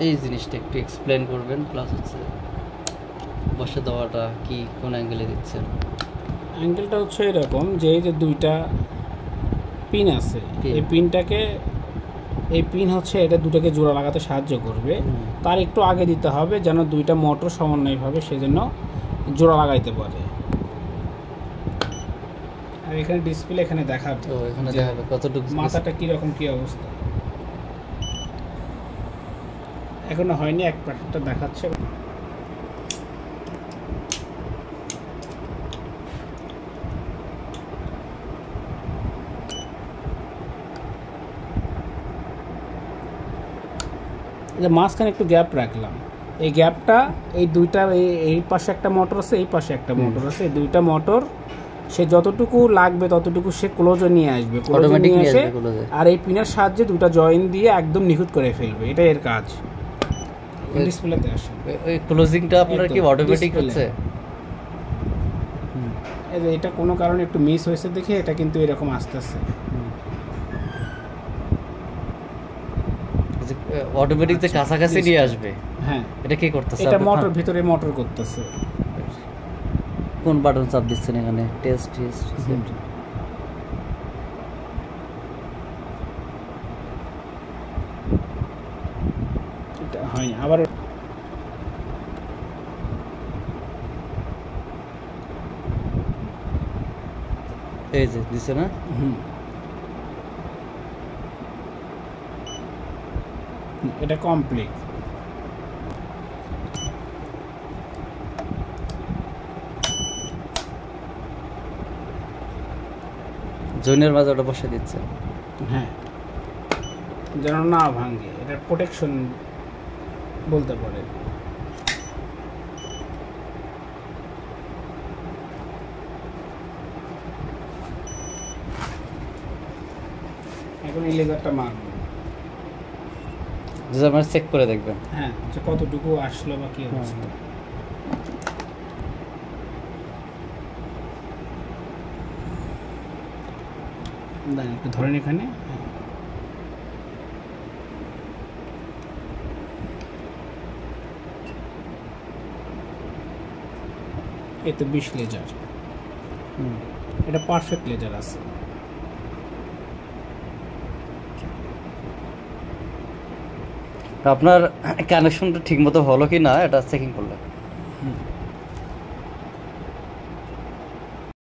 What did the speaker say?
এই জিনিসটা একটু এক্সপ্লেন করবেন, প্লাস হচ্ছে বসে দেওয়াটা কি কোন অ্যাঙ্গেলে দিচ্ছেন? অ্যাঙ্গেলটা হচ্ছে এরকম যে এই যে দুইটা পিন আছে, এই পিনটাকে এই পিন হচ্ছে এটা দুটোকে জোড়া লাগাতে সাহায্য করবে। তার একটু আগে দিতে হবে যেন দুইটা মোটর সমন্বয়ভাবে সেজন্য জোড়া লাগাইতে পারে। আর এখানে ডিসপ্লে এখানে দেখাবে, তো এখানে দেখাবে কতটুকু মাথাটা কীরকম কী অবস্থা। এখনো হয়নি, এক প্যাকেটটা দেখাচ্ছে। যে মাঝখানে একটু গ্যাপ রাখলাম, এই গ্যাপটা এই দুইটা এই পাশে একটা মোটর আছে, এই পাশে একটা মোটর আছে, এই দুইটা মোটর সে যতটুকু লাগবে ততটুকু সে ক্লোজে নিয়ে আসবে, ক্লোজে নিয়ে আসে আর এই পিনের সাহায্যে দুটো জয়েন দিয়ে একদম নিখুঁত করে ফেলবে। এটাই এর কাজ। ডিসপ্লেতে আসে এই ক্লোজিংটা আপনার কি অটোমেটিক হচ্ছে? এটা কোনো কারণে একটু মিস হয়েছে দেখে এটা কিন্তু এরকম আসতেছে। অটোমেটিক যে কাছাকাছি নিয়ে আসবে। হ্যাঁ, এটা কি করতেছে? এটা মোটর ভিতরে মোটর করতেছে। কোন বাটন চাপ দিচ্ছেন এখানে? টেস্ট টেস্ট এটা হয় আবার এই যে দিছে না? এটা কমপ্লিট। জয়েনের মাঝে ওটা বসে দিচ্ছে। হ্যাঁ, যেন না ভাঙে, এটা প্রোটেকশন বলতে পারে। এখন এই লেজারটা মারবো, চেক করে দেখবেন। হ্যাঁ, যে কতটুকু আসলো বা কি অবস্থা। একটু ধরেন এখানে। এই তো 20 লেজার, এটা পারফেক্ট লেজার আছে। আপনার কানেকশনটা ঠিক মতো হলো কি না এটা চেকিং করলেন?